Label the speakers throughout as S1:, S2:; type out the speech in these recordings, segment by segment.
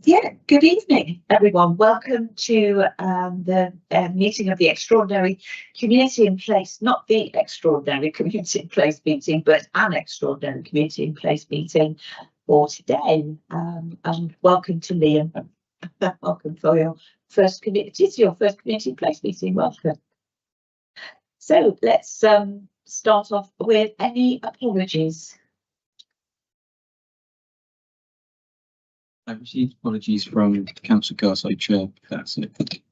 S1: Yeah, good evening, everyone. Welcome to the meeting of the Extraordinary Community in Place, not the Extraordinary Community in Place meeting, but an Extraordinary Community in Place meeting for today. And welcome to Liam. Welcome for your first community, your first Community in Place meeting. Welcome. So let's start off with any apologies.
S2: I received apologies from Councillor Garside Chair. That's it.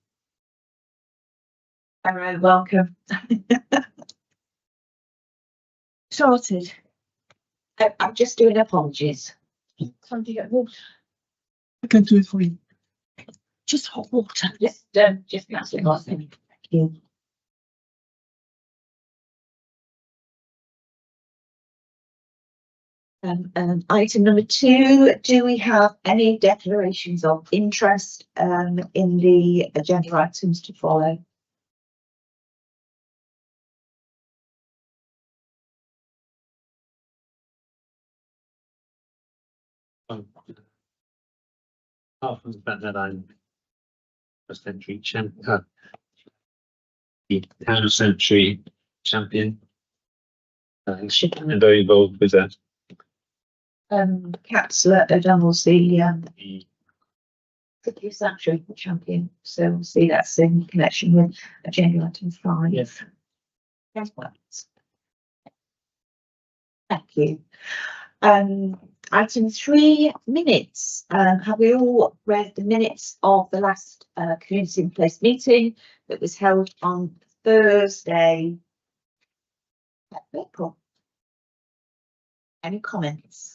S1: Hello, welcome. Sorted. I'm just doing apologies.
S3: Time to get water.
S2: I can do it for you.
S1: Just hot water. Just passing on. Thank you. Item number 2, do we have any declarations of interest in the agenda items to follow?
S4: Apart from the fact that I'm first entry champion, the town of Century champion, and very involved with that.
S1: Councillor O'Donnell's the
S4: The
S1: Sanctuary champion, so we'll see that's in connection with agenda item 5.
S4: Yes.
S1: Thank you. Item 3, minutes. Have we all read the minutes of the last Community in Place meeting that was held on Thursday, April? Any comments?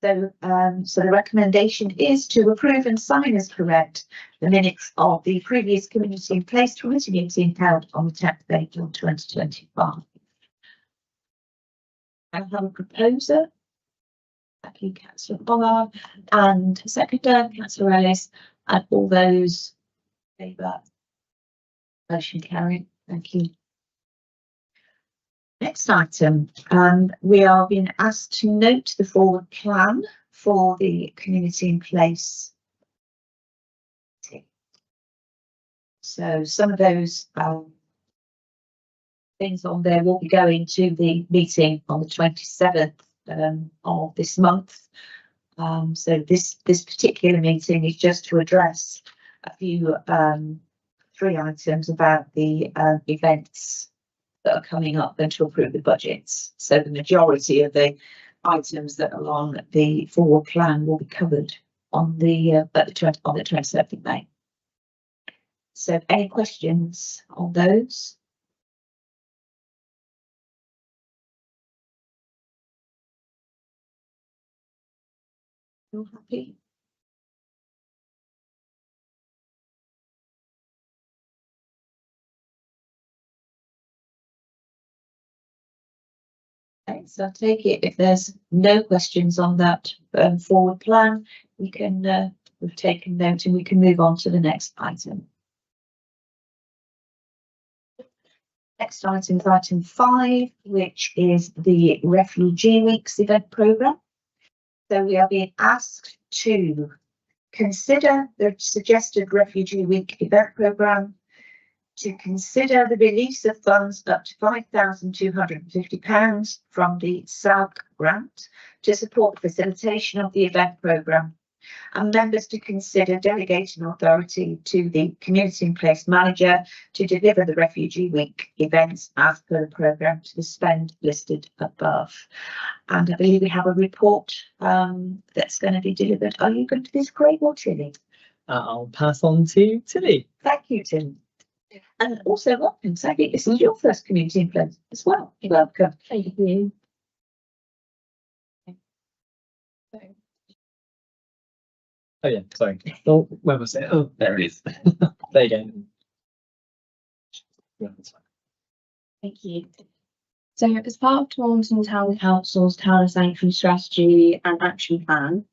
S1: So the recommendation is to approve and sign as correct the minutes of the previous Community in Place committee meeting held on the 10th of April 2025. I have a proposer. Thank you, Councillor Pollard, and seconder, Councillor Ellis, and all those in favour. Motion carried. Thank you. Next item, we are being asked to note the forward plan for the Community in Place. So some of those things on there will be going to the meeting on the 27th of this month. So this particular meeting is just to address a few 3 items about the events that are coming up and to approve the budgets. So the majority of the items that are on the forward plan will be covered on the 27th of May. So any questions on those? All happy? Okay, so I'll take it if there's no questions on that forward plan, we can we've taken note and we can move on to the next item. Next item is item 5, which is the Refugee Weeks event programme. So we are being asked to consider the suggested Refugee Week event programme, to consider the release of funds up to £5,250 from the SAG grant to support the facilitation of the event programme, and members to consider delegating authority to the Community in Place manager to deliver the Refugee Week events as per the programme to the spend listed above. And I believe we have a report that's going to be delivered. Are you going to do this, Craig or Tilly?
S3: I'll pass on to Tilly.
S1: Thank you, Tim. And also welcome, Sadie. This is your first Community in Place as well. Welcome.
S3: Thank you. Oh yeah, sorry. Oh, where was it? Oh, there it is. There you go.
S5: Thank you. So as part of Taunton Town Council's Town of Sanctuary Strategy and Action Plan,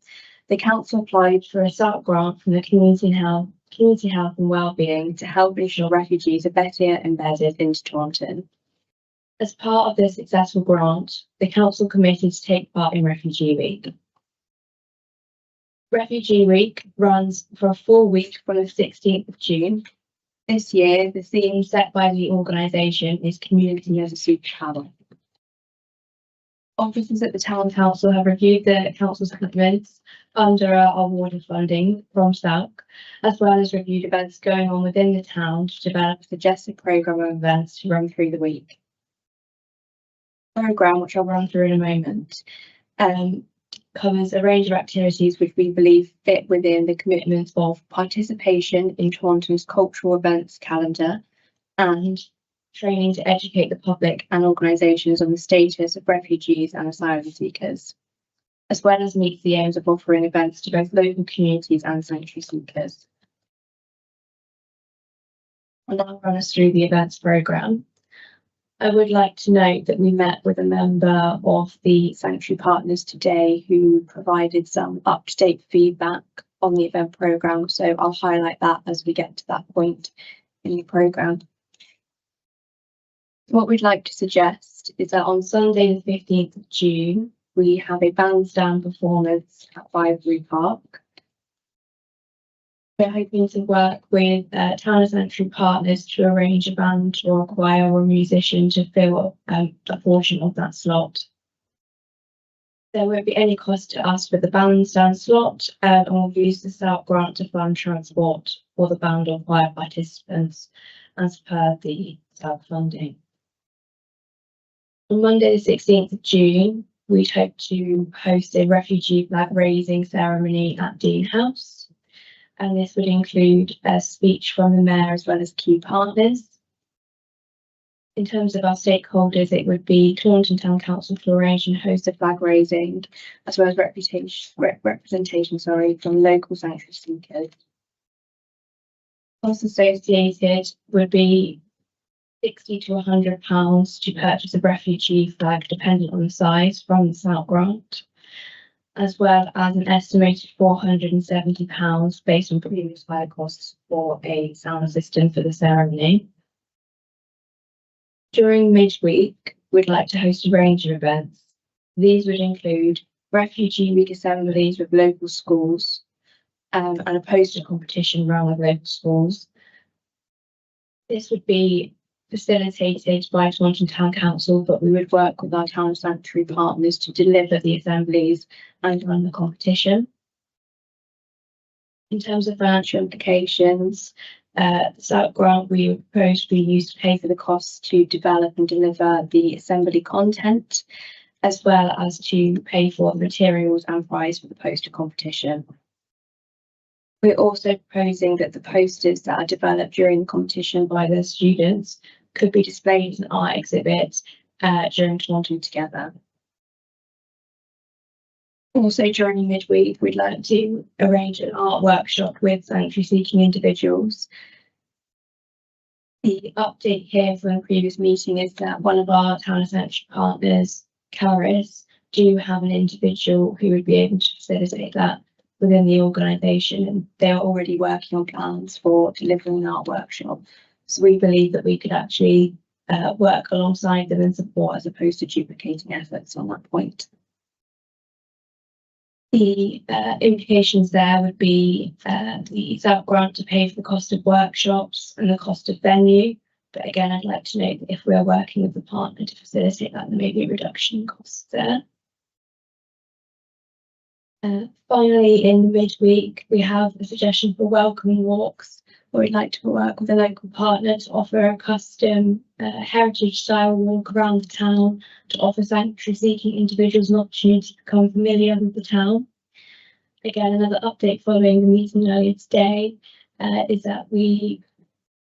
S5: the council applied for a SAG grant from the Community Health and Wellbeing to help ensure refugees are better embedded into Taunton. As part of the successful grant, the council committed to take part in Refugee Week. Refugee Week runs for a full week from the 16th of June. This year, the theme set by the organisation is Community as a Superpower. Officers at the Town Council have reviewed the council's commitments under our awarded funding from SALC, as well as reviewed events going on within the town to develop a suggested programme of events to run through the week. Programme, which I'll run through in a moment, covers a range of activities which we believe fit within the commitments of participation in Taunton's cultural events calendar and training to educate the public and organisations on the status of refugees and asylum seekers, as well as meets the aims of offering events to both local communities and sanctuary seekers. I'll now run us through the events programme. I would like to note that we met with a member of the Sanctuary Partners today who provided some up-to-date feedback on the event programme, so I'll highlight that as we get to that point in the programme. What we'd like to suggest is that on Sunday the 15th of June, we have a bandstand performance at Fivebury Park. We're hoping to work with Town and Sanctuary Partners to arrange a band or a choir or a musician to fill a portion of that slot. There won't be any cost to us for the bandstand slot, and we'll use the SALC grant to fund transport for the band or choir participants as per the SALC funding. On Monday the 16th of June, we'd hope to host a refugee flag raising ceremony at Dean House, and this would include a speech from the Mayor as well as key partners. In terms of our stakeholders, it would be Taunton Town Council to arrange and host a flag raising, as well as representation from local sanctuary seekers. Costs associated would be £60 to £100 to purchase a refugee flag, dependent on the size, from the SALC grant, as well as an estimated £470 based on previous flag costs for a sound system for the ceremony. During midweek, we'd like to host a range of events. These would include Refugee Week assemblies with local schools, and a poster competition run with local schools. This would be facilitated by Taunton Town Council, but we would work with our Town Sanctuary Partners to deliver the assemblies and run the competition. In terms of financial implications, the SALC grant we would propose to be used to pay for the costs to develop and deliver the assembly content, as well as to pay for the materials and prize for the poster competition. We're also proposing that the posters that are developed during the competition by the students could be displayed in art exhibits during Taunton Together. Also during midweek, we'd like to arrange an art workshop with sanctuary seeking individuals. The update here from the previous meeting is that one of our Town and Sanctuary Partners, Caris, do have an individual who would be able to facilitate that within the organisation, and they're already working on plans for delivering an art workshop. So we believe that we could actually work alongside them and support, as opposed to duplicating efforts on that point. The implications there would be the SALC grant to pay for the cost of workshops and the cost of venue. But again, I'd like to note that if we are working with the partner to facilitate that, there may be a reduction in costs there. Finally, in midweek, we have a suggestion for welcoming walks, where we'd like to work with a local partner to offer a custom heritage style walk around the town to offer sanctuary seeking individuals an opportunity to become familiar with the town. Again, another update following the meeting earlier today is that we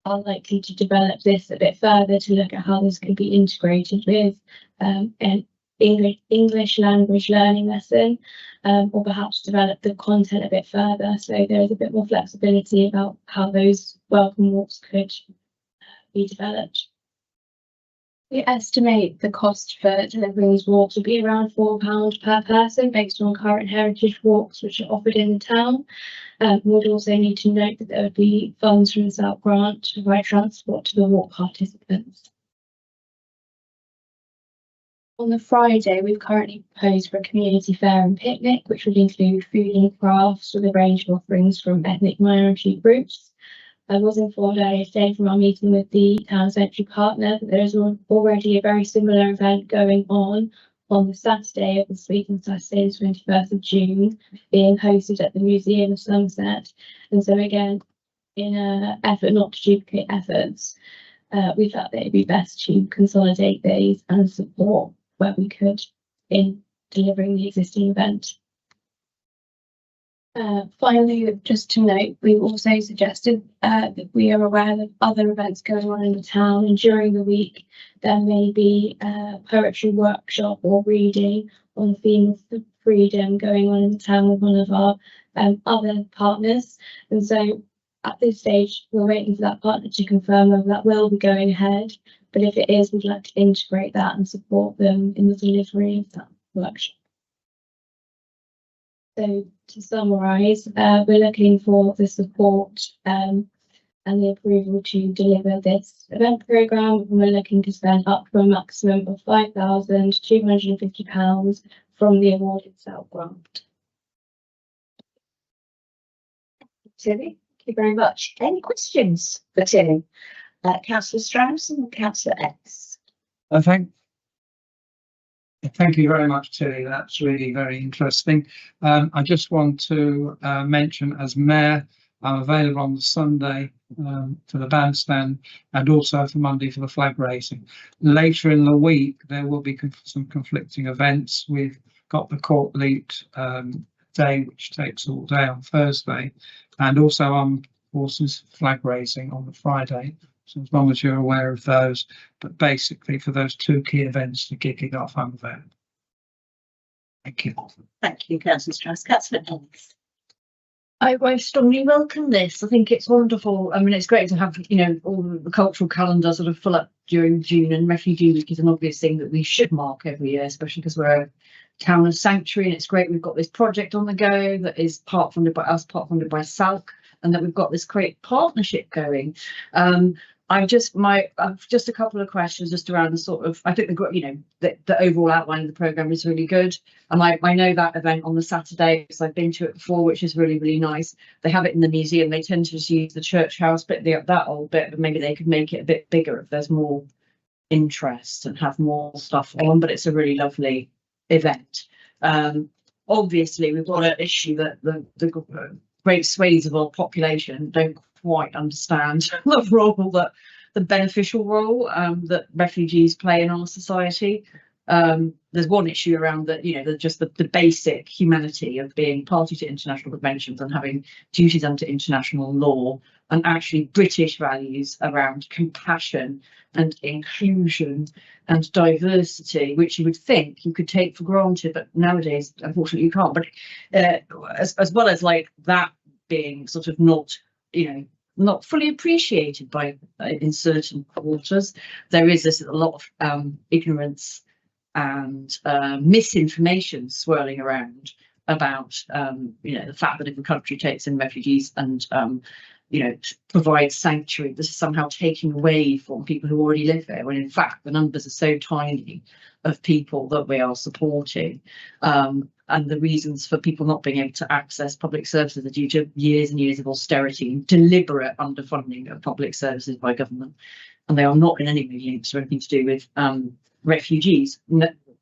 S5: are likely to develop this a bit further to look at how this could be integrated with an English language learning lesson, or perhaps develop the content a bit further. So there is a bit more flexibility about how those welcome walks could be developed. We estimate the cost for delivering these walks will be around £4 per person based on current heritage walks which are offered in the town. We'd also need to note that there would be funds from the SALC grant to provide transport to the walk participants. On the Friday, we've currently proposed for a community fair and picnic, which would include food and crafts with a range of offerings from ethnic minority groups. I was informed earlier today from our meeting with the town centre partner that there is already a very similar event going on the Saturday of this week, on Saturday, the 21st of June, being hosted at the Museum of Sunset. And so again, in an effort not to duplicate efforts, we felt that it'd be best to consolidate these and support where we could in delivering the existing event. Finally, just to note, we've also suggested that we are aware of other events going on in the town, and during the week there may be a poetry workshop or reading on the theme of freedom going on in the town with one of our other partners. And so at this stage, we're waiting for that partner to confirm whether that will be going ahead. But if it is, we'd like to integrate that and support them in the delivery of that workshop. So to summarise, we're looking for the support and the approval to deliver this event programme, and we're looking to spend up to a maximum of £5,250 from the awarded SALT grant.
S1: Tilly, thank you very much. Any questions for Tilly? Councillor Strauss and Councillor X.
S6: Thank you very much, Tilly. That's really very interesting. I just want to mention, as Mayor, I'm available on the Sunday for the bandstand and also for Monday for the flag raising. Later in the week, there will be some conflicting events. We've got the Court Leet day, which takes all day on Thursday, and also Armed Forces flag raising on the Friday. So as long as you're aware of those, but basically for those two key events to kick it off, I'm available. Thank you.
S1: Thank you, Councillor Strauss. Councillor X.
S7: I strongly welcome this. I think it's wonderful. I mean, it's great to have, you know, all the cultural calendar sort of full up during June, and Refugee Week is an obvious thing that we should mark every year, especially because we're a town of sanctuary, and it's great we've got this project on the go that is part funded by us, part funded by SALC, and that we've got this great partnership going. I've just a couple of questions just around the sort of, I think the overall outline of the programme is really good. And I know that event on the Saturday because I've been to it before, which is really, really nice. They have it in the museum. They tend to just use the church house bit, that old bit, but maybe they could make it a bit bigger if there's more interest and have more stuff on, but it's a really lovely event. Obviously, we've got an issue that the great swathes of our population don't quite understand the role the beneficial role that refugees play in our society. There's one issue around that, the basic humanity of being party to international conventions and having duties under international law, and actually British values around compassion and inclusion and diversity, which you would think you could take for granted, but nowadays unfortunately you can't. But as well as like that being sort of not fully appreciated by in certain quarters, there is a lot of ignorance and misinformation swirling around about the fact that if a country takes in refugees and provides sanctuary, this is somehow taking away from people who already live there, when in fact the numbers are so tiny of people that we are supporting. And the reasons for people not being able to access public services are due to years and years of austerity and deliberate underfunding of public services by government. And they are not in any way linked to anything to do with refugees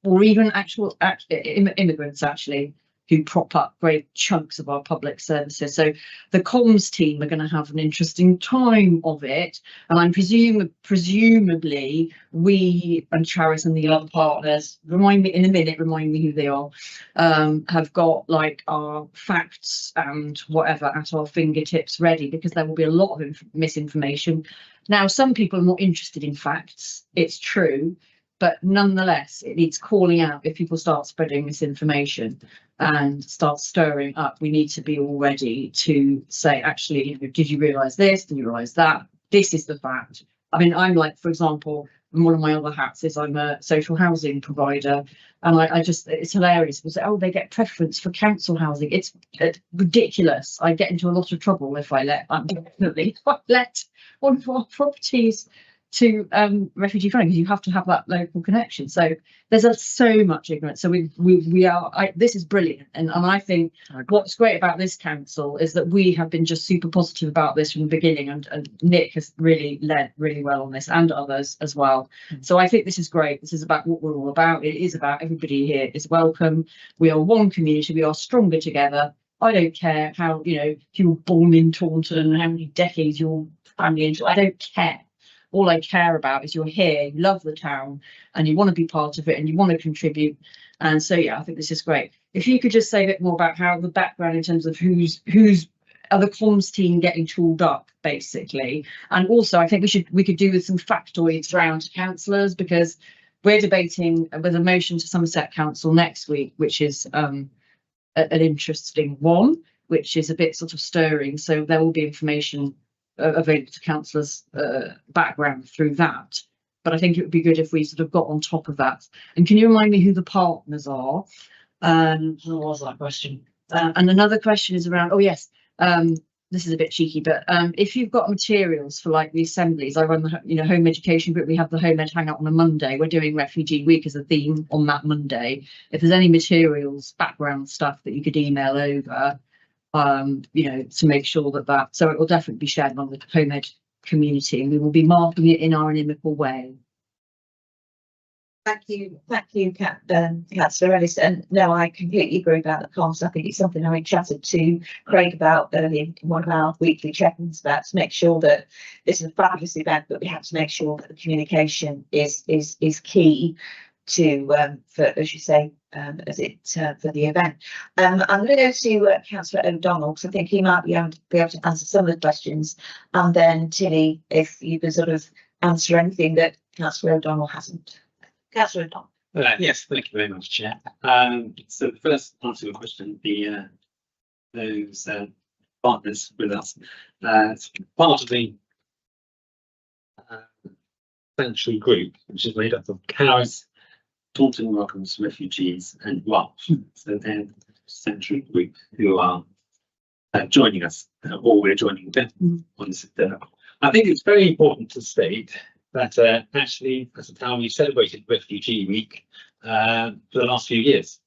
S7: or even actual immigrants, actually, who prop up great chunks of our public services. So the comms team are going to have an interesting time of it. And I'm presumably we and Charis and the other partners, remind me who they are, have got like our facts and whatever at our fingertips ready, because there will be a lot of misinformation. Now, some people are not interested in facts, it's true, but nonetheless, it needs calling out if people start spreading misinformation and start stirring up. We need to be all ready to say, actually, did you realise this? Did you realise that? This is the fact. I mean, I'm like, for example, one of my other hats is I'm a social housing provider, and it's hilarious. People say, oh, they get preference for council housing. It's ridiculous. I get into a lot of trouble if I let one of our properties to refugee funding, because you have to have that local connection. So there's so much ignorance. So we are, this is brilliant. And I think what's great about this council is that we have been just super positive about this from the beginning, and Nick has really led really well on this, and others as well. So I think this is great. This is about what we're all about. It is about everybody here is welcome. We are one community. We are stronger together. I don't care how, you know, if you were born in Taunton, how many decades your family into, I don't care. All I care about is you're here, you love the town, and you want to be part of it, and you want to contribute. And so, yeah, I think this is great. If you could just say a bit more about how the background in terms of who's are the comms team getting tooled up, basically. And also, I think we could do with some factoids around councillors, because we're debating with a motion to Somerset Council next week, which is an interesting one, which is a bit sort of stirring. So there will be information available to councillors' background through that. But I think it would be good if we sort of got on top of that. And can you remind me who the partners are? What was that question? And another question is around, oh yes, this is a bit cheeky, but if you've got materials for like the assemblies, I run the home education group, we have the Home Ed Hangout on a Monday. We're doing Refugee Week as a theme on that Monday. If there's any materials, background stuff that you could email over, to make sure that so it will definitely be shared among the Home Ed community, and we will be marking it in our inimical way.
S1: Thank you, Councillor Ellis. And no, I completely agree about the comms. I think it's something I chatted to Craig about earlier in one of our weekly check-ins, about to make sure that this is a fabulous event, but we have to make sure that the communication is key to for, as you say, for the event. I'm going to go to Councillor O'Donnell, because I think he might be able to answer some of the questions, and then Tilly, if you can sort of answer anything that Councillor O'Donnell hasn't. Councillor O'Donnell.
S4: Yes, thank you very much, Chair. So the first answer to your question, those partners with us, part of the sanctuary group, which is made up of CARIS, Taunton Welcomes Refugees, and Welsh. So they're the sanctuary group who are joining us, or we're joining them on this. I think it's very important to state that actually, as a town, we've celebrated Refugee Week for the last few years.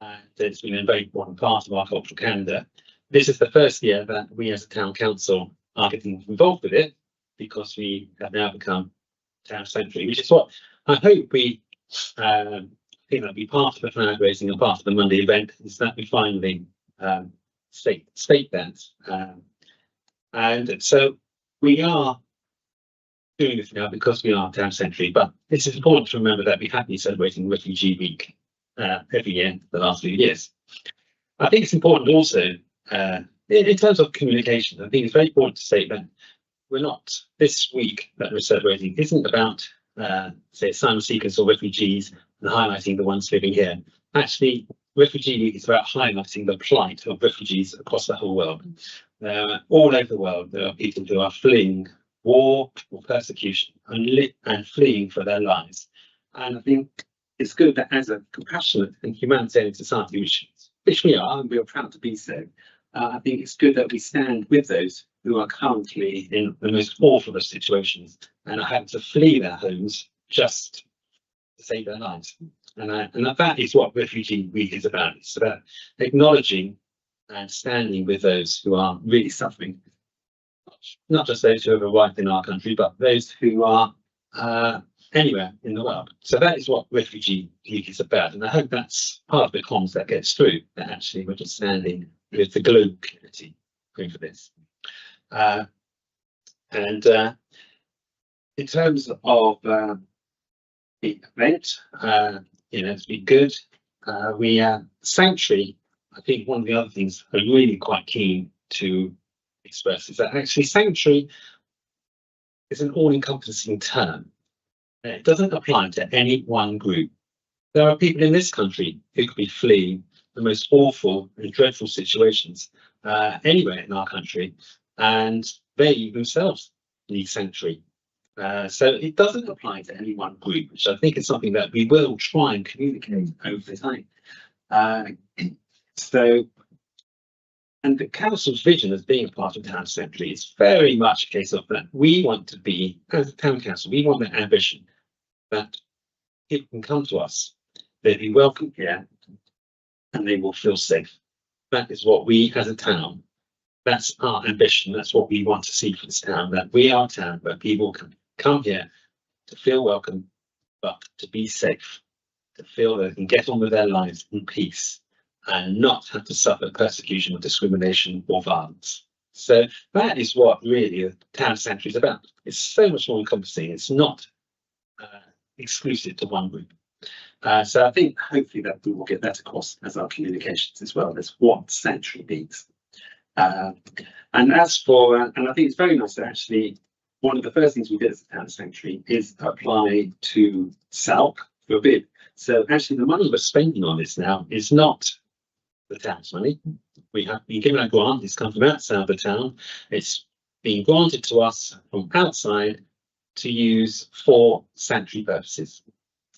S4: And it's been a very important part of our cultural calendar. This is the first year that we as a town council are getting involved with it, because we have now become town sanctuary, which is what I hope we think that'll be part of the flag raising and part of the Monday event, is that we finally state that. And so we are doing this now because we are town sanctuary, but it's important to remember that we have been celebrating Refugee Week every year for the last few years. I think it's important also, in terms of communication, I think it's very important to state that we're not, this week that we're celebrating isn't about, say, asylum seekers or refugees and highlighting the ones living here. Actually, Refugee Week is about highlighting the plight of refugees across the whole world. All over the world, there are people who are fleeing war or persecution and fleeing for their lives. And I think it's good that as a compassionate and humanitarian society, which we are, and we are proud to be so, I think it's good that we stand with those who are currently in the most awful of situations and are having to flee their homes just to save their lives. And that is what Refugee Week is about. It's about acknowledging and standing with those who are really suffering. Not just those who have arrived in our country, but those who are anywhere in the world. So that is what Refugee Week is about. And I hope that's part of the comms that gets through, that actually we're just standing with the global community for this. And in terms of the event, it's been good. Sanctuary, I think one of the other things I'm really quite keen to express is that actually sanctuary is an all-encompassing term. It doesn't apply to any one group. There are people in this country who could be fleeing the most awful and dreadful situations anywhere in our country, and they themselves need sanctuary. So it doesn't apply to any one group, which I think is something that we will try and communicate over time. So And the council's vision as being a part of Town Centre is very much a case of that we want to be, as a town council, we want that ambition that people can come to us, they'll be welcome here, and they will feel safe. That is what we as a town, that's our ambition, that's what we want to see for this town, that we are a town where people can come here to feel welcome, but to be safe, to feel they can get on with their lives in peace and not have to suffer persecution or discrimination or violence. So that is what really a town centre is about. It's so much more encompassing. It's not exclusive to one group. So I think hopefully that we will get that across as our communications as well. That's what sanctuary means. And as for, and I think it's very nice to actually, one of the first things we did as a town sanctuary is apply to SALC for a bid. So actually the money we're spending on this now is not the town's money. We have been given a grant, it's come from outside the town. It's been granted to us from outside to use for sanctuary purposes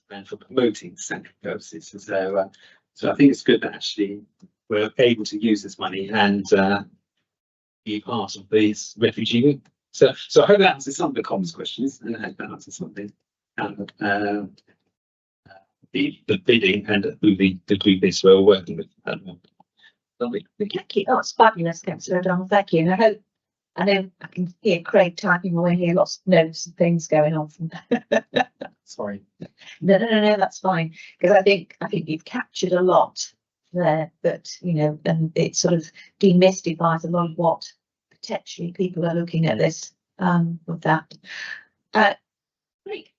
S4: and for promoting sanctuary purposes. And so I think it's good that actually we're able to use this money and be part of this refugee week. So I hope that answers some of the comms questions, and I hope that answers something. The bidding and who the group is we're working with. Lovely.
S1: Thank you. Oh, it's fabulous, Councillor O'Donnell. Thank you. And I know I can hear Craig typing away here, lots of notes and things going on from there.
S3: Sorry.
S1: No, that's fine. Because I think you've captured a lot there, but you know, and it sort of demystifies a lot of what potentially people are looking at this with that. Great.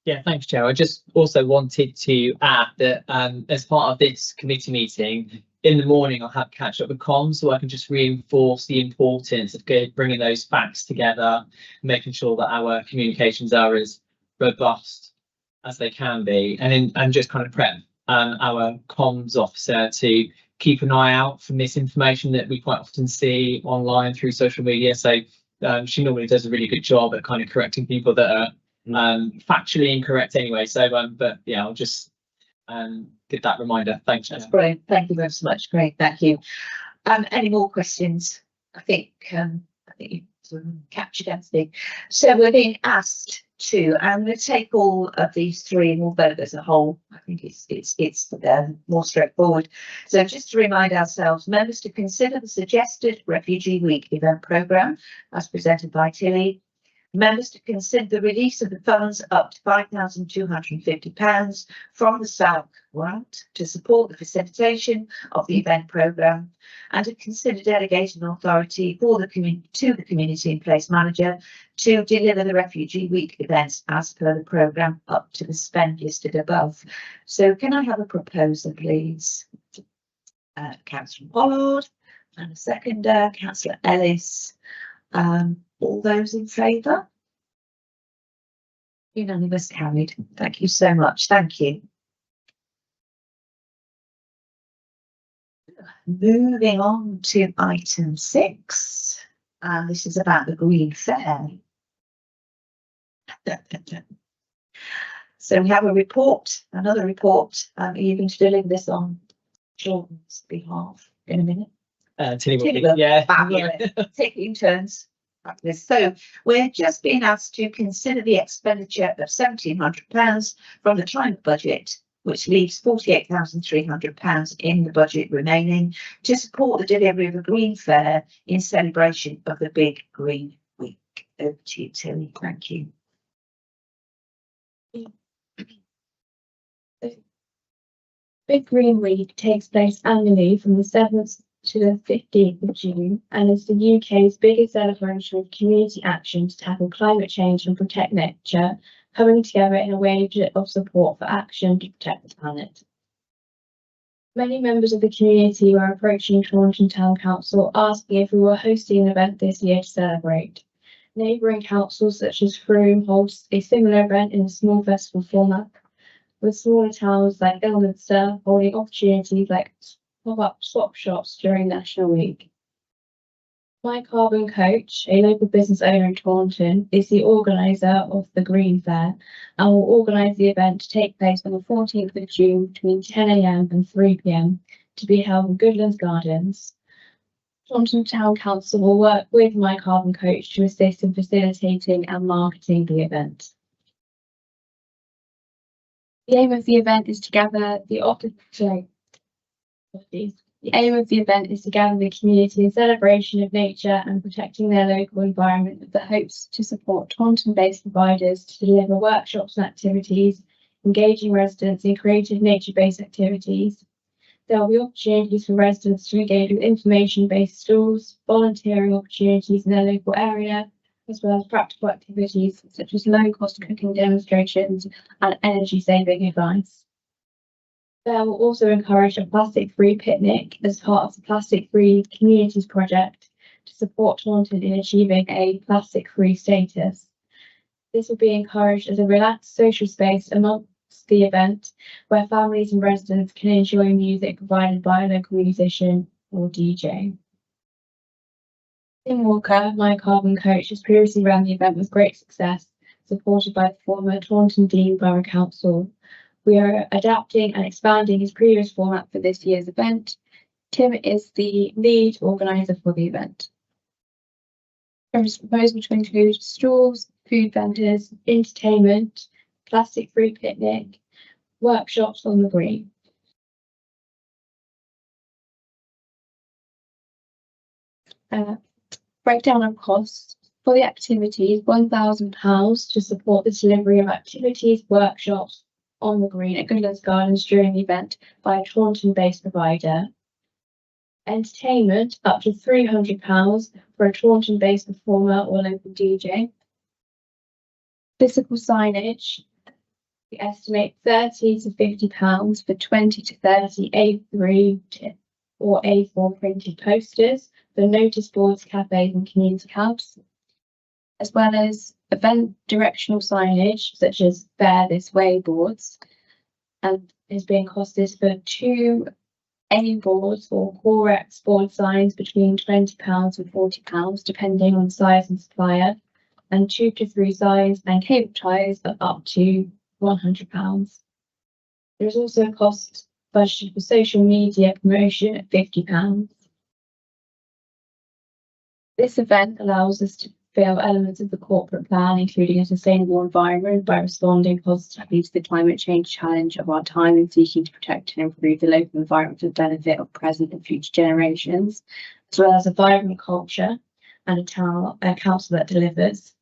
S3: Yeah, thanks, Joe. I just also wanted to add that as part of this committee meeting, in the morning I'll have catch up with comms, so I can just reinforce the importance of bringing those facts together, making sure that our communications are as robust as they can be, and just kind of prep our comms officer to keep an eye out for misinformation that we quite often see online through social media. So she normally does a really good job at kind of correcting people that are factually incorrect anyway. So but yeah, I'll just give that reminder. Thanks.
S1: That's brilliant. Thank you very much. Great. Thank you. Any more questions? I think you sort of captured everything. So we're being asked to, I'm going to take all of these three and we'll vote as a whole. I think it's more straightforward. So just to remind ourselves, members to consider the suggested Refugee Week event programme as presented by Tilly. Members to consider the release of the funds up to £5,250 from the SALC grant to support the facilitation of the event programme, and to consider delegating authority for the community in place manager to deliver the Refugee Week events as per the programme up to the spend listed above. So can I have a proposer, please? Councillor Pollard and a seconder, Councillor Ellis. All those in favour? Unanimous carried. Thank you so much. Thank you. Moving on to item 6, and this is about the Green Fair. So we have a report, another report. Are you going to deliver this on Jordan's behalf in a minute?
S3: Tilly will, yeah.
S1: Taking turns. So we're just being asked to consider the expenditure of £1,700 from the climate budget, which leaves £48,300 in the budget remaining to support the delivery of a green fair in celebration of the Big Green Week. Over to you, Tilly. Thank you.
S5: Big Green Week takes place annually from the 7th to the 15th of June and is the UK's biggest celebration of community action to tackle climate change and protect nature, coming together in a wave of support for action to protect the planet. Many members of the community were approaching Taunton Town Council asking if we were hosting an event this year to celebrate. Neighbouring councils such as Frome host a similar event in a small festival format, with smaller towns like Ilminster holding opportunities like pop-up swap shops during National Week. My Carbon Coach, a local business owner in Taunton, is the organiser of the Green Fair and will organise the event to take place on the 14th of June between 10 AM and 3 PM to be held in Goodlands Gardens. Taunton Town Council will work with My Carbon Coach to assist in facilitating and marketing the event. The aim of the event is to gather the community in celebration of nature and protecting their local environment with the hopes to support Taunton-based providers to deliver workshops and activities, engaging residents in creative nature-based activities. There will be opportunities for residents to engage with information-based stalls, volunteering opportunities in their local area, as well as practical activities such as low-cost cooking demonstrations and energy-saving advice. There will also encourage a plastic-free picnic as part of the Plastic-Free Communities project to support Taunton in achieving a plastic-free status. This will be encouraged as a relaxed social space amongst the event, where families and residents can enjoy music provided by a local musician or DJ. Tim Walker, My Carbon Coach, has previously ran the event with great success, supported by the former Taunton Deane Borough Council. We are adapting and expanding his previous format for this year's event. Tim is the lead organiser for the event. There is a proposal to include stalls, food vendors, entertainment, plastic-free picnic, workshops on the green. Breakdown of costs. For the activities, £1,000 to support the delivery of activities, workshops on the green at Goodlands Gardens during the event by a Taunton-based provider. Entertainment, up to £300 for a Taunton-based performer or local DJ. Physical signage, we estimate £30 to £50 for 20 to 30 A3 or A4 printed posters for notice boards, cafes and community hubs, as well as event directional signage such as Bear This Way boards, and is being costed for 2 A boards or Corex board signs between £20 and £40 depending on size and supplier, and 2 to 3 signs and cable ties of up to £100. There is also a cost budgeted for social media promotion at £50. This event allows us to fulfill elements of the corporate plan, including a sustainable environment, by responding positively to the climate change challenge of our time and seeking to protect and improve the local environment for the benefit of present and future generations, as well as a vibrant culture and a council that delivers.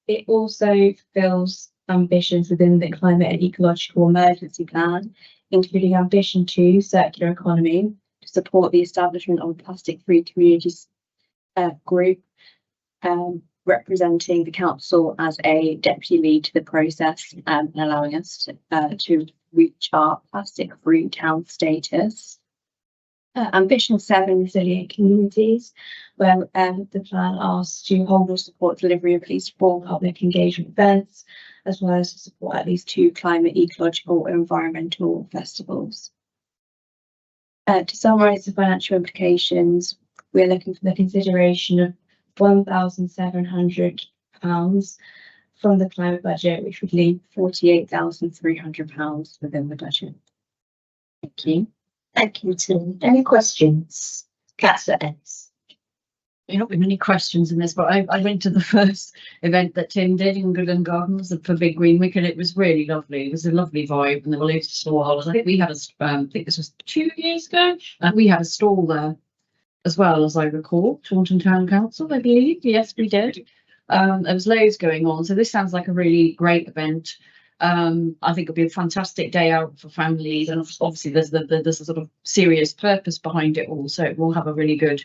S5: It also fulfills ambitions within the climate and ecological emergency plan, including ambition 2, circular economy, to support the establishment of a plastic-free communities group, representing the council as a deputy lead to the process and allowing us to reach our plastic-free town status. Ambition 7, resilient communities, where the plan asks to hold or support delivery of at least 4 public engagement events, as well as to support at least 2 climate, ecological, or environmental festivals. To summarise the financial implications, we're looking for the consideration of £1,700 from the climate budget, which would leave £48,300 within the budget. Thank you.
S1: Thank you, Tim. Any questions? Councillor Ennis.
S7: There not been many questions in this, but I went to the first event that Tim did in Goodland Gardens for Big Green Week, and it was really lovely. It was a lovely vibe, and there were loads of stalls. I think we had I think this was 2 years ago, and we had a stall there as well, as I recall. Taunton Town Council, I believe. Yes, we did. There was loads going on, so this sounds like a really great event. I think it'll be a fantastic day out for families, and obviously there's a sort of serious purpose behind it all, so it will have a really good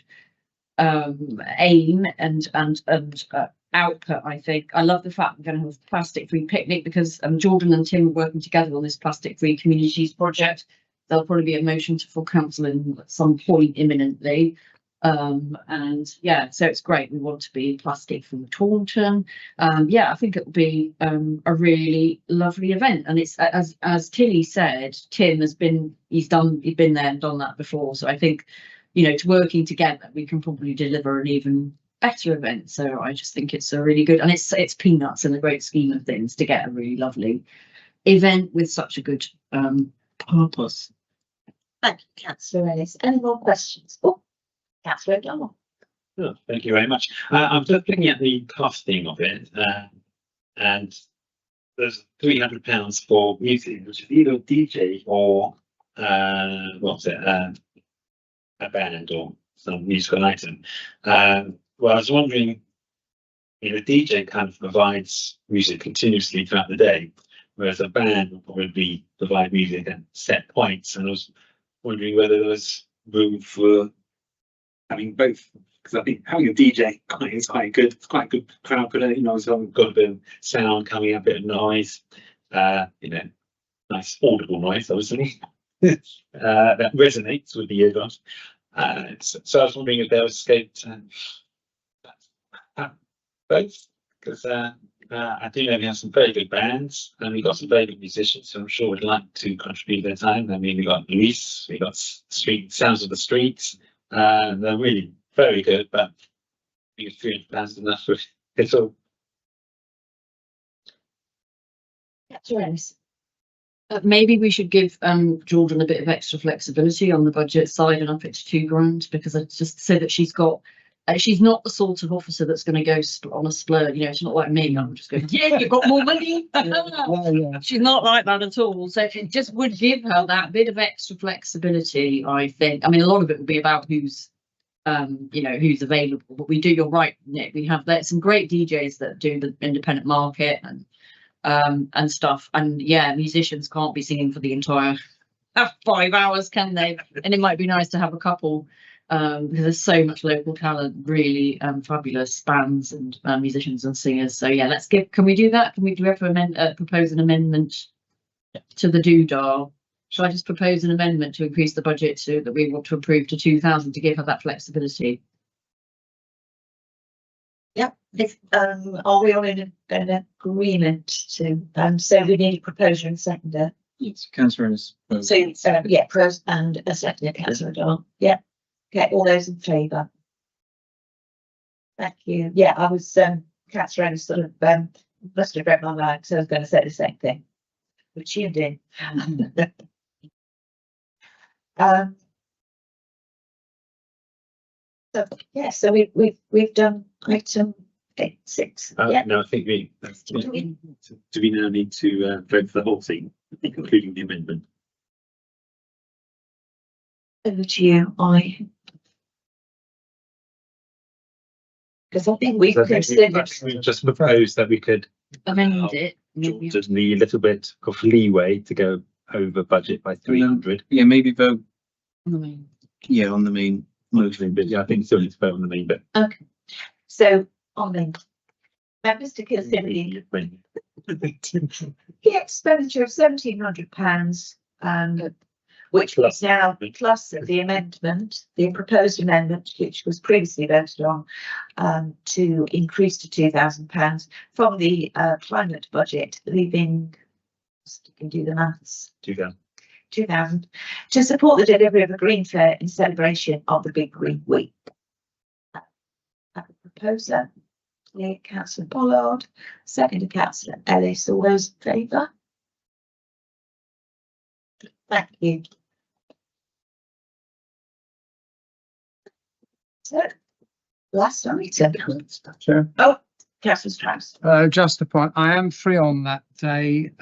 S7: aim and output. I think I love the fact we're going to have a plastic-free picnic, because Jordan and Tim are working together on this plastic-free communities project. There'll probably be a motion to full council at some point imminently. And yeah, so it's great. We want to be plastic from Taunton. Yeah, I think it'll be a really lovely event. And it's as Tilly said, Tim has been he's been there and done that before. So I think, you know, to working together, we can probably deliver an even better event. So I just think it's a really good, and it's peanuts in the great scheme of things to get a really lovely event with such a good purpose.
S1: Thank you, Councillor Ennis. Any more questions? Oh, Councillor O'Donnell.
S4: Oh, thank you very much. I'm just looking at the costing of it, and there's £300 for music, which is either a DJ or what's it, a band or some musical item. Well, I was wondering, you know, a DJ kind of provides music continuously throughout the day, whereas a band will probably provide music at set points. And I was wondering whether there was room for having both, because I think having a DJ is quite good. It's quite good crowd production. You know, so I've got a bit of sound coming, a bit of noise. You know, nice audible noise, obviously. That resonates with the eardrums. So I was wondering if there was scope to have both, because I do know we have some very good bands and we've got some very good musicians, so I'm sure would like to contribute their time. I mean, we've got Luis, we've got Sounds of the Streets. They're really very good, but I think £300 is enough for it all.
S1: Councillor Ennis.
S7: Maybe we should give Jordan a bit of extra flexibility on the budget side and up it to £2,000, because I just so that she's got. She's not the sort of officer that's going to go on a splurge. You know, it's not like me. I'm just going, yeah, you've got more money.
S6: Yeah.
S7: She's not like that at all. So it just would give her that bit of extra flexibility, I think. I mean, a lot of it will be about who's, you know, who's available. But we do, you're right, Nick. We have some great DJs that do the independent market and stuff. And yeah, musicians can't be singing for the entire 5 hours, can they? And it might be nice to have a couple. Because there's so much local talent, really fabulous bands and musicians and singers. So yeah, can we do that? Can we propose an amendment to the doodah? Shall I just propose an amendment to increase the budget that we want to approve to 2,000 to give her that flexibility?
S1: Yep. Are we all in an agreement to, so we need a proposer and seconder.
S2: Yes, Councillor Ennis.
S1: So, yeah, pros and a seconder, Councillor O'Donnell. Yeah. Okay, all those in favour? Thank you. Yeah, I was, Councillor Ennis sort of, must have read my mind, because I was going to say the same thing. We tuned in. So, yeah, so we've done item 6. Yeah.
S4: No, I think do we now need to vote for the whole thing, including the amendment?
S1: Over to you, because I think we considered.
S4: We just proposed that we could
S7: Amend it.
S4: Jordan the little bit of leeway to go over budget by 300.
S2: Yeah, maybe vote,
S7: On the main.
S2: yeah, on the main motion.
S4: But yeah, I think we still need to vote on the main bit.
S1: Okay, so on the members to consider the expenditure of £1,700, which
S4: Plus
S1: is now plus the amendment, the proposed amendment, which was previously voted on, to increase to £2,000 from the climate budget, leaving, you can do the maths, 2,000 to support the delivery of a green fair in celebration of the Big Green Week. Proposer, yeah, Councillor Pollard, second Councillor Ellis. All those in favour? Thank you. So, last item.
S6: Sure.
S1: Oh, Councillor Strauss.
S6: Just a point, I am free on that day.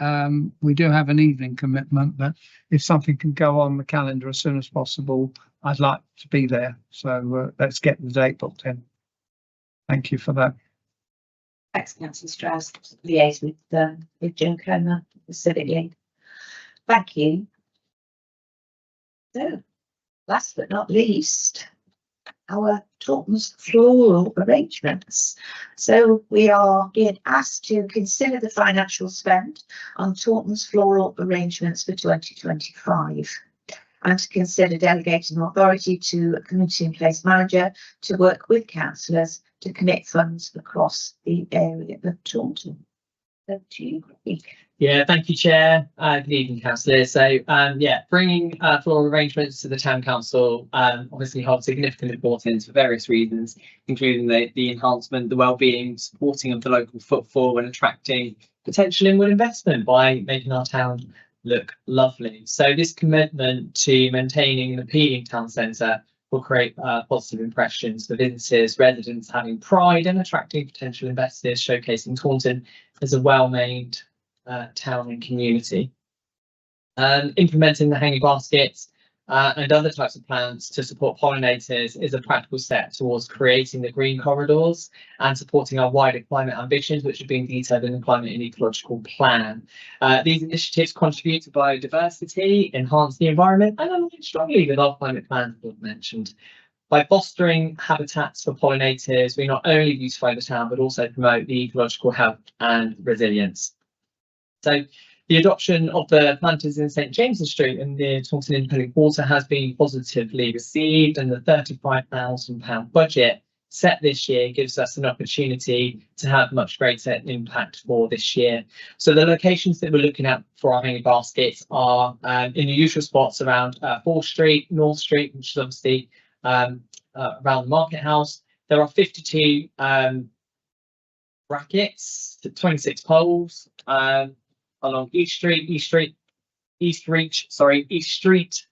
S6: We do have an evening commitment, but if something can go on the calendar as soon as possible, I'd like to be there. So let's get the date booked in. Thank you for that.
S1: Thanks, Councillor Strauss. Liaise with Jim Comer, the Civic League. Thank you. So, last but not least, our Taunton's floral arrangements. So we are being asked to consider the financial spend on Taunton's floral arrangements for 2025 and to consider delegating authority to a community in place manager to work with councillors to commit funds across the area of Taunton. Over to you, Craig.
S3: Yeah, thank you, Chair. Good evening, Councillor. So, yeah, bringing floral arrangements to the Town Council obviously holds significant importance for various reasons, including the enhancement, the well-being, supporting of the local footfall and attracting potential inward investment by making our town look lovely. So this commitment to maintaining an appealing town centre will create positive impressions for visitors, residents having pride and attracting potential investors, showcasing Taunton as a well-made town and community. Implementing the hanging baskets and other types of plants to support pollinators is a practical step towards creating the green corridors and supporting our wider climate ambitions, which are being detailed in the climate and ecological plan. These initiatives contribute to biodiversity, enhance the environment, and align strongly with our climate plan that I've mentioned. By fostering habitats for pollinators, we not only beautify the town, but also promote the ecological health and resilience. So the adoption of the planters in St James's Street and the Taunton Independent Quarter has been positively received, and the £35,000 budget set this year gives us an opportunity to have much greater impact for this year. So the locations that we're looking at for our hanging baskets are in the usual spots around 4th Street, North Street, which is obviously around the Market House. There are 52 brackets, 26 poles along East Street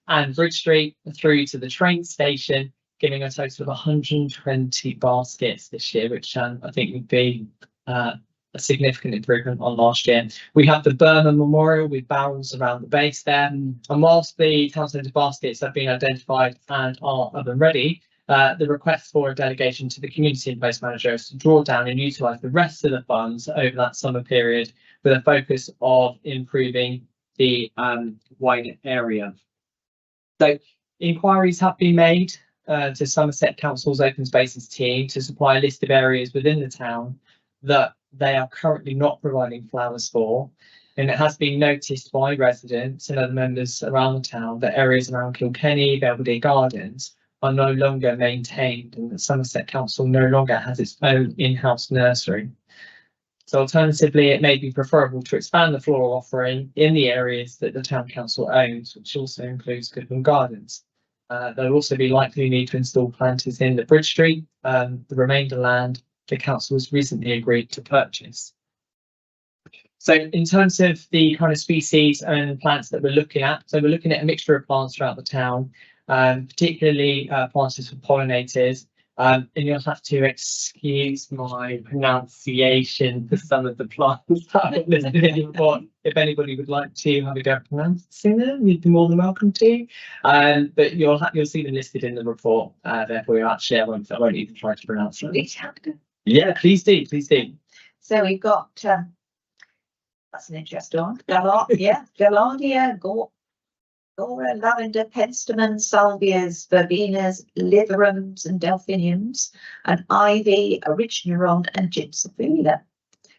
S3: and Bridge Street through to the train station, giving a total of 120 baskets this year, which I think would be a significant improvement on last year. We have the Burma Memorial with barrels around the base there, and whilst the town centre baskets have been identified and are up and ready, the request for a delegation to the community and place manager is to draw down and utilise the rest of the funds over that summer period with a focus of improving the wider area. So inquiries have been made to Somerset Council's Open Spaces team to supply a list of areas within the town that they are currently not providing flowers for. And it has been noticed by residents and other members around the town that areas around Kilkenny, Belvedere Gardens are no longer maintained, and that Somerset Council no longer has its own in-house nursery. So alternatively, it may be preferable to expand the floral offering in the areas that the town council owns, which also includes Goodwin Gardens. There'll also be likely need to install planters in the Bridge Street, the remainder land the council has recently agreed to purchase. So in terms of the kind of species and plants that we're looking at, so we're looking at a mixture of plants throughout the town, particularly planters for pollinators. And you'll have to excuse my pronunciation for some of the plants that I've listed in the report. If anybody would like to have a go at pronouncing them, you'd be more than welcome to. But you'll see them listed in the report. Therefore, I won't even try to pronounce them. Yeah, please do, please do.
S1: So we've got that's an interesting one. Gaillardia, Gora, lavender, penstemon, salvias, verbenas, litherums and delphiniums, and ivy, originaron and gypsophila,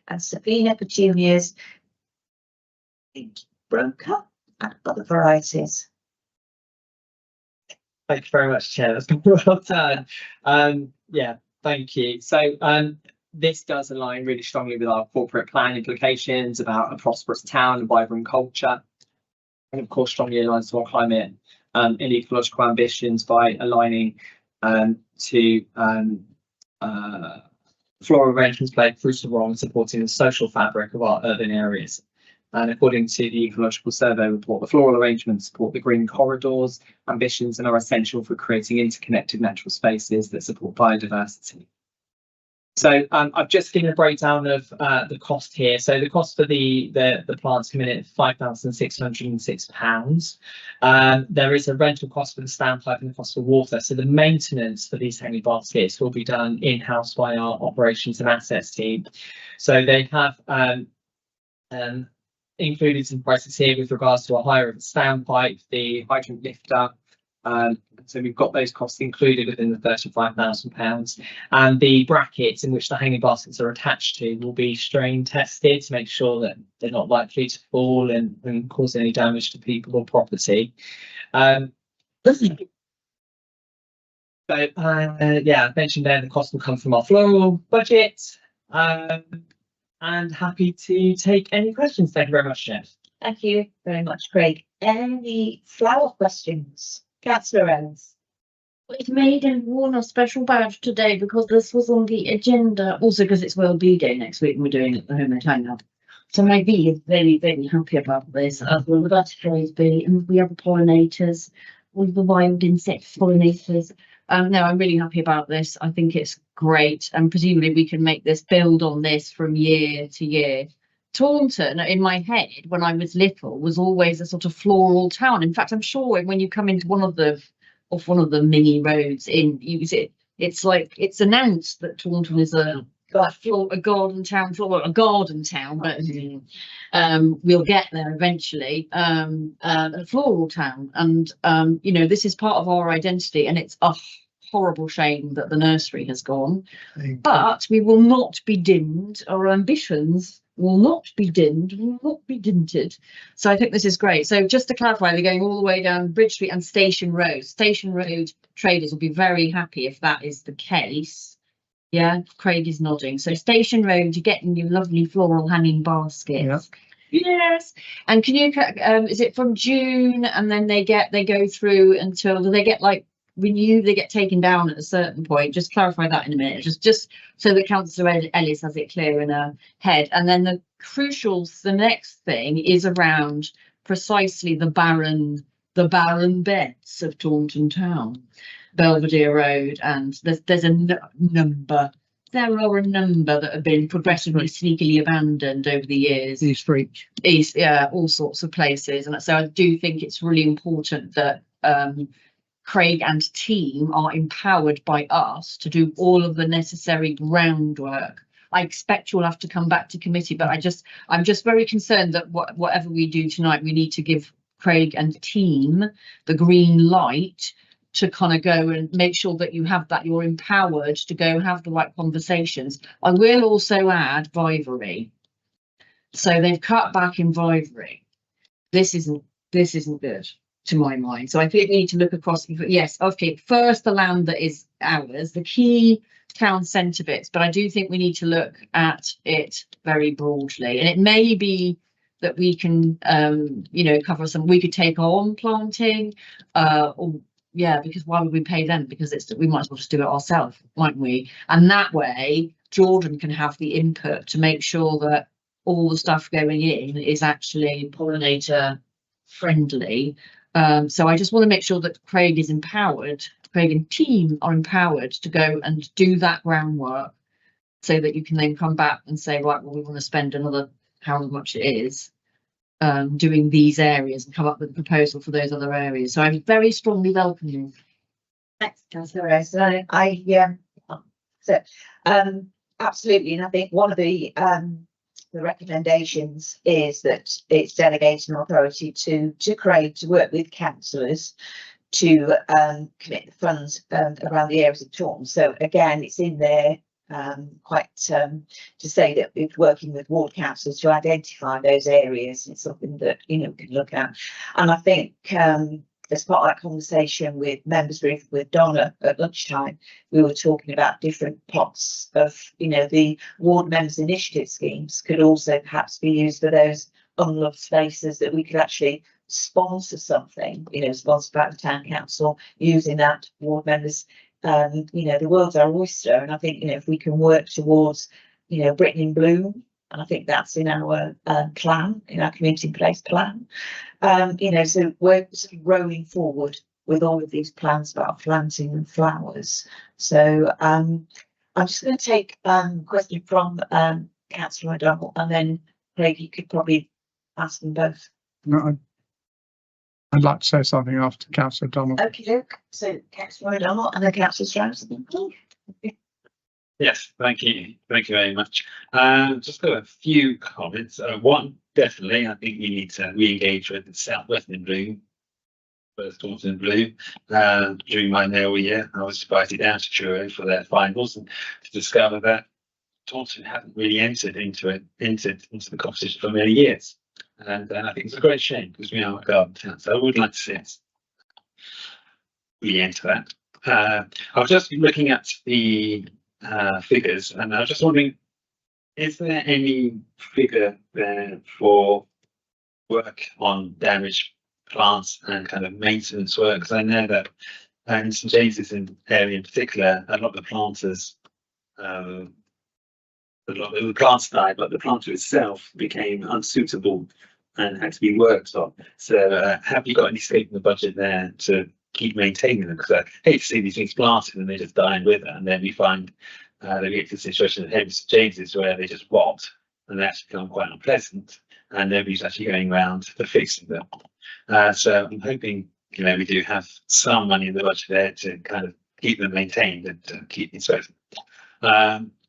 S1: and Saphina petunias, broca, and other varieties.
S3: Thank you very much, Chair. That's been well done. Yeah, thank you. So this does align really strongly with our corporate plan implications about a prosperous town and vibrant culture. And of course, strongly aligns to our climate and ecological ambitions by aligning to floral arrangements play a crucial role in supporting the social fabric of our urban areas. And according to the Ecological Survey report, the floral arrangements support the green corridors ambitions and are essential for creating interconnected natural spaces that support biodiversity. So I've just given a breakdown of the cost here. So the cost for the plants come in at £5,606. There is a rental cost for the standpipe and the cost for water. So the maintenance for these hanging baskets will be done in-house by our operations and assets team. So they have included some prices here with regards to a hire of the standpipe, the hydrant lifter. So we've got those costs included within the £35,000, and the brackets in which the hanging baskets are attached to will be strain tested to make sure that they're not likely to fall and cause any damage to people or property. Yeah, I mentioned there the cost will come from our floral budget, and happy to take any questions. Thank you very much, Jeff.
S1: Thank you very much, Craig. Any flower questions? Councillor Ellis.
S7: It's made and worn a special badge today because this was on the agenda, also because it's World Bee Day next week and we're doing it at the Home at Hangout. So my bee is very, very happy about this, as will the butterflies be, and we have the pollinators. all the wild insects, pollinators. No, I'm really happy about this. I think it's great, and presumably we can make this build on this from year to year. Taunton, in my head, when I was little, was always a sort of floral town. In fact, I'm sure when you come into one of the mini roads in, it's like it's announced that Taunton is a garden town, but we'll get there eventually. A floral town, and you know, this is part of our identity, and it's a horrible shame that the nursery has gone. But we will not be dimmed. Our ambitions will not be dimmed, will not be dinted. So I think this is great. So just to clarify, they're going all the way down Bridge Street and Station Road. Station Road traders will be very happy if that is the case. Yeah, Craig is nodding. So Station Road, you're getting your lovely floral hanging baskets.
S6: Yeah.
S7: Yes. And can you, is it from June and then they go through until, do they get like renewed, they get taken down at a certain point? Just clarify that in a minute, just so that Councillor Ellis has it clear in her head. And then the next thing is around precisely the barren beds of Taunton Town, Belvedere Road, and there's a number. There are a number that have been progressively sneakily abandoned over the years.
S6: East Reach.
S7: All sorts of places. And so I do think it's really important that Craig and team are empowered by us to do all of the necessary groundwork. I expect you'll have to come back to committee, but I'm just very concerned that whatever we do tonight, we need to give Craig and team the green light to kind of go and make sure that you're empowered to go have the right conversations. I will also add Vivery. So they've cut back in Vivery. This isn't good to my mind. So I think we need to look across. Yes, okay, first the land that is ours, the key town centre bits, but I do think we need to look at it very broadly. And it may be that we can cover we could take on planting, because why would we pay them? Because we might as well just do it ourselves, mightn't we? And that way Jordan can have the input to make sure that all the stuff going in is actually pollinator friendly. So I just want to make sure that Craig and team are empowered to go and do that groundwork, so that you can then come back and say, right, well, we want to spend another however much it is doing these areas, and come up with a proposal for those other areas. So I very strongly welcome you.
S1: Thanks, Councillor Rose. Absolutely, and I think one of the recommendations is that it's delegating authority to Craig to work with councillors to commit the funds around the areas of Taunton. So again, it's in there to say that it's working with ward councillors to identify those areas. It's something that we can look at. And I think as part of that conversation with members with Donna at lunchtime, we were talking about different pots of the ward members initiative schemes could also perhaps be used for those unloved spaces, that we could actually sponsor something, sponsored by the town council, using that ward members. The world's our oyster, and I think if we can work towards Britain in Bloom, and I think that's in our plan, in our community in place plan, so we're sort of rolling forward with all of these plans about planting and flowers. So I'm just going to take a question from Councillor O'Donnell, and then Craig, you could probably ask them both.
S6: No, I'd like to say something after Councillor O'Donnell.
S1: Okay, Luke. So Councillor O'Donnell and then Councillor Strauss.
S4: Yes, thank you very much. Just got a few comments. One, definitely, I think we need to re-engage with the South West in Bloom, first Taunton in Bloom. During my mayoral year, I was invited down to Truro for their finals, and to discover that Taunton hadn't really entered into the competition for many years. And I think it's a great shame, because we are a garden town, so I would like to see us really enter that. I was just looking at the figures, and I was just wondering, is there any figure there for work on damaged plants and kind of maintenance work? Because I know that in St James's area in particular, a lot of the planters, a lot of the plants died, but the planter itself became unsuitable and had to be worked on. So have you got any scope in the budget there to keep maintaining them, because I hate to see these things planted and they just die in with it, and then we find that we get to the situation at St James's where they just rot and they actually become quite unpleasant, and nobody's actually going around for fixing them. So I'm hoping, you know, we do have some money in the budget there to kind of keep them maintained and keep these open.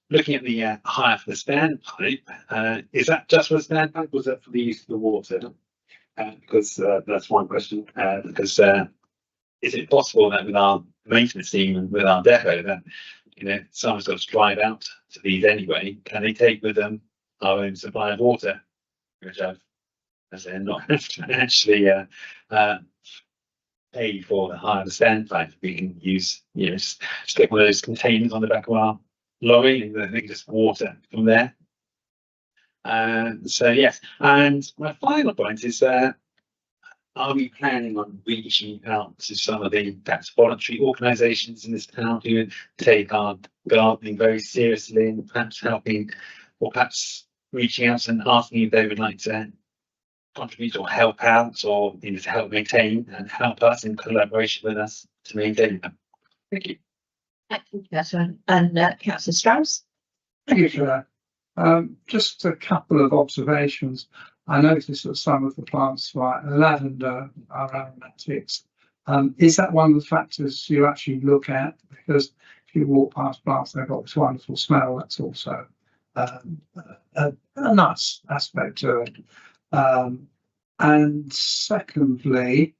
S4: Looking at the hire for the standpipe, is that just for the standpipe, or was that for the use of the water? Because that's one question. Because is it possible that with our maintenance team and with our depot that, you know, someone's got to drive out to these anyway? Can they take with them our own supply of water, which I've, as I say, not have to actually pay for the hire of the standpipe? We can use, you know, stick one of those containers on the back of our lorry and they can just water from there. So yes, and my final point is, are we planning on reaching out to some of the perhaps voluntary organisations in this town who take our gardening very seriously, and perhaps helping, or perhaps reaching out and asking if they would like to contribute or help out, or to help maintain and help us in collaboration with us to maintain them? Thank you.
S1: Thank you, Councillor. And Councillor Strauss.
S6: Thank you for that. Just a couple of observations. I noticed that some of the plants like lavender are aromatics. Is that one of the factors you actually look at? Because if you walk past plants, they've got this wonderful smell. That's also a nice aspect to it. And secondly,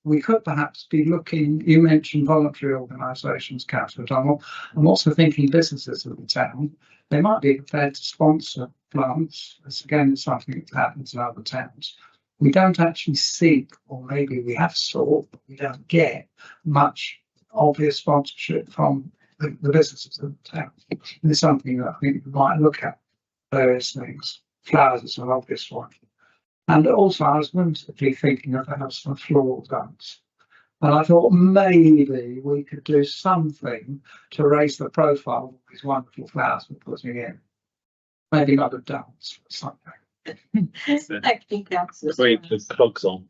S6: we could perhaps be looking, you mentioned voluntary organisations, Councillor Donald. I'm also thinking businesses of the town. They might be prepared to sponsor plants. It's again something that happens in other towns. We don't actually seek, or maybe we have sought, but we don't get much obvious sponsorship from the businesses of the town. And it's something that I think we might look at, various things. Flowers is an obvious one. And also I was whimsically thinking of perhaps some floral dance. And I thought maybe we could do something to raise the profile of these wonderful flowers we're putting in. Maybe not a dance or something.
S1: Thank you, Councillor.
S4: Wait, the clogs on.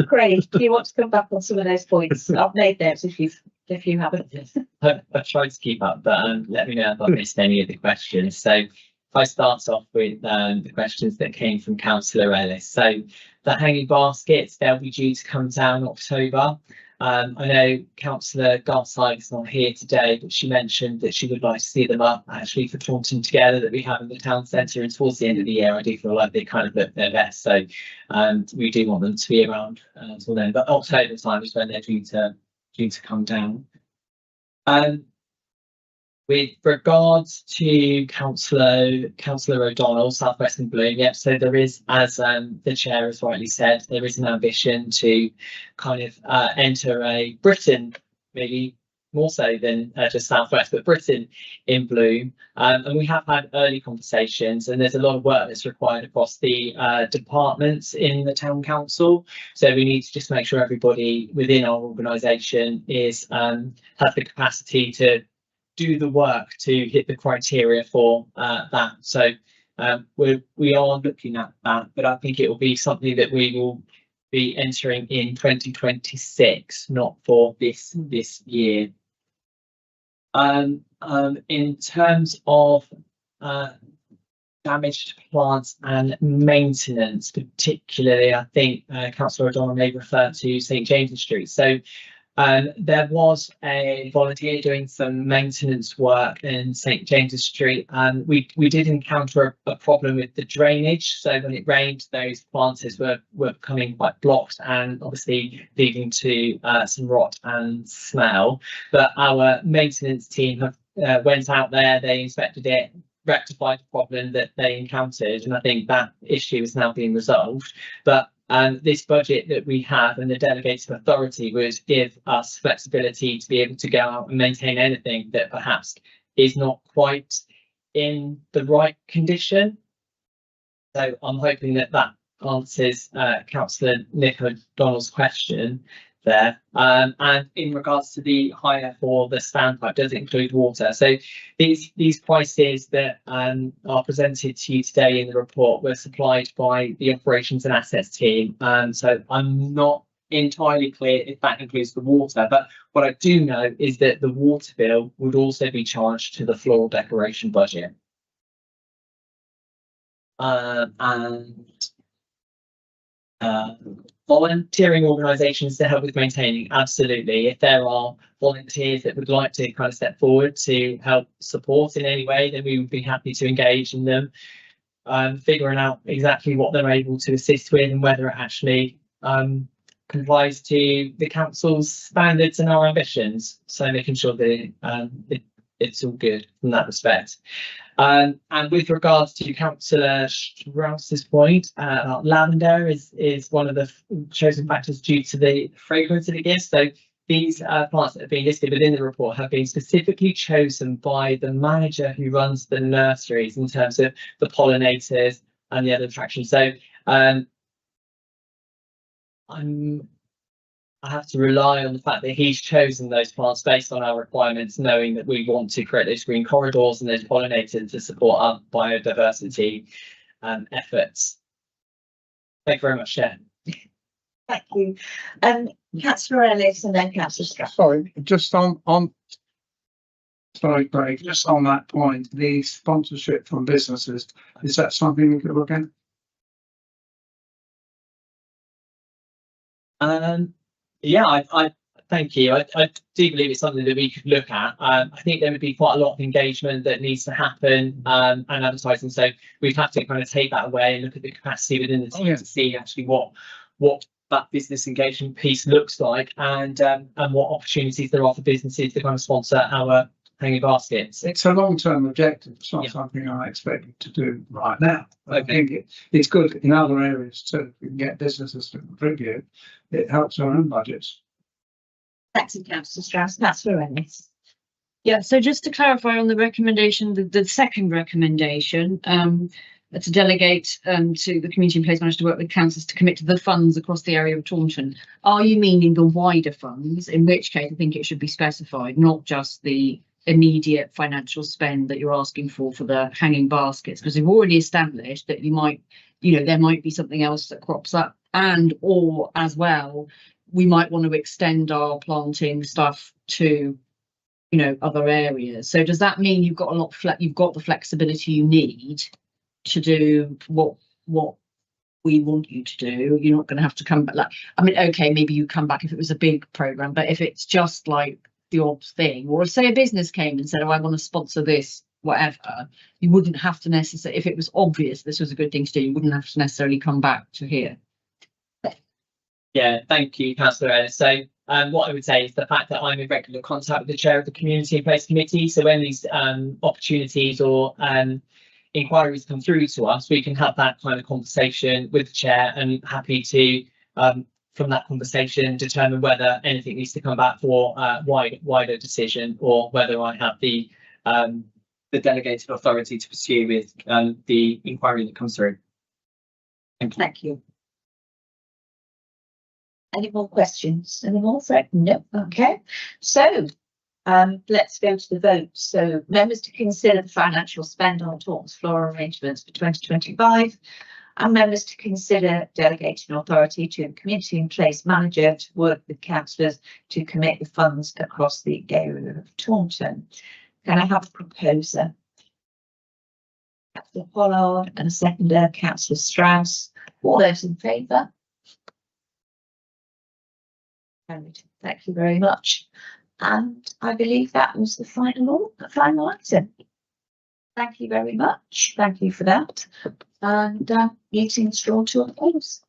S1: Craig, do you want to come back on some of those points? I've made those if you haven't.
S3: I've tried to keep up, but let me know if I missed any of the questions. So if I start off with the questions that came from Councillor Ellis. So the hanging baskets, they'll be due to come down in October. I know Councillor Garside is not here today, but she mentioned that she would like to see them up actually for Taunton Together that we have in the town centre, and towards the end of the year I do feel like they kind of look their best, so we do want them to be around until then, but October time is when they're due to come down. With regards to Councillor O'Donnell, South West and Bloom, yep, so there is, as the chair has rightly said, there is an ambition to kind of enter a Britain, maybe more so than just South West, but Britain in Bloom. And we have had early conversations, and there's a lot of work that's required across the departments in the town council. So we need to just make sure everybody within our organisation is has the capacity to do the work to hit the criteria for that. So we are looking at that, but I think it will be something that we will be entering in 2026, not for this year. In terms of damaged plants and maintenance, particularly, I think Councillor O'Donnell may refer to St James's Street. So there was a volunteer doing some maintenance work in St James's Street, and we did encounter a problem with the drainage. So when it rained, those planters were becoming quite blocked and obviously leading to some rot and smell. But our maintenance team have went out there, they inspected it, rectified the problem that they encountered, and I think that issue is now being resolved. But this budget that we have and the delegated authority would give us flexibility to be able to go out and maintain anything that perhaps is not quite in the right condition. So I'm hoping that that answers Councillor Nick O'Donnell's question. there. And in regards to the hire for the standpipe, does it include water? So these prices that are presented to you today in the report were supplied by the operations and assets team. So I'm not entirely clear if that includes the water, but what I do know is that the water bill would also be charged to the floral decoration budget. Volunteering organisations to help with maintaining, absolutely. If there are volunteers that would like to kind of step forward to help support in any way, then we would be happy to engage in them, figuring out exactly what they're able to assist with and whether it actually complies to the council's standards and our ambitions. So making sure that it's all good from that respect. And with regards to Councillor Strauss's point, lavender is one of the chosen factors due to the fragrance that it gives. So these plants that have been listed within the report have been specifically chosen by the manager who runs the nurseries in terms of the pollinators and the other attractions. So I have to rely on the fact that he's chosen those plants based on our requirements, knowing that we want to create those green corridors and those pollinators to support our biodiversity efforts. Thank you very much, Chair.
S1: Thank you. Councillor Ellis and then Councillor Strath.
S6: Sorry, just sorry, Craig, just on that point, the sponsorship from businesses, is that something we could look at?
S3: Yeah, I thank you. I do believe it's something that we could look at. I think there would be quite a lot of engagement that needs to happen and advertising. So we'd have to kind of take that away and look at the capacity within the team to see actually what that business engagement piece looks like and what opportunities there are for businesses to kind of sponsor our hanging baskets.
S6: It's a long-term objective. It's not something I expect to do right now. I think it's good in other areas too. If we can get businesses to contribute, it helps our own budgets.
S1: Thanks, Councillor Strauss. Councillor Ellis.
S7: Yeah, so just to clarify on the recommendation, the second recommendation, to delegate to the community and place manager to work with councils to commit to the funds across the area of Taunton. Are you meaning the wider funds? In which case, I think it should be specified, not just the immediate financial spend that you're asking for the hanging baskets, because we've already established that there might be something else that crops up, and or as well, we might want to extend our planting stuff to other areas. So does that mean you've got you've got the flexibility you need to do what we want you to do? You're not going to have to come back. Okay, maybe you come back if it was a big program, but if it's just like the odd thing, or if say a business came and said, oh, I want to sponsor this, whatever, you wouldn't have to necessarily, if it was obvious this was a good thing to do, you wouldn't have to necessarily come back to here.
S3: Yeah, thank you, Councillor Ellis. So what I would say is the fact that I'm in regular contact with the chair of the Community and Place Committee, so when these opportunities or inquiries come through to us, we can have that kind of conversation with the chair, and happy to from that conversation determine whether anything needs to come back for wider decision, or whether I have the delegated authority to pursue with the inquiry that comes through.
S1: Thank you. Any more questions? Any more, Fred? No. Okay. So let's go to the vote. So members to consider the financial spend on Taunton's floral arrangements for 2025, and members to consider delegating authority to the Community and Place Manager to work with councillors to commit the funds across the area of Taunton. Can I have a proposer? Councillor Pollard and a seconder, Councillor Strauss. All those in favour? Thank you very much. And I believe that was the final item. Thank you very much. Thank you for that. And meeting's drawn to a close.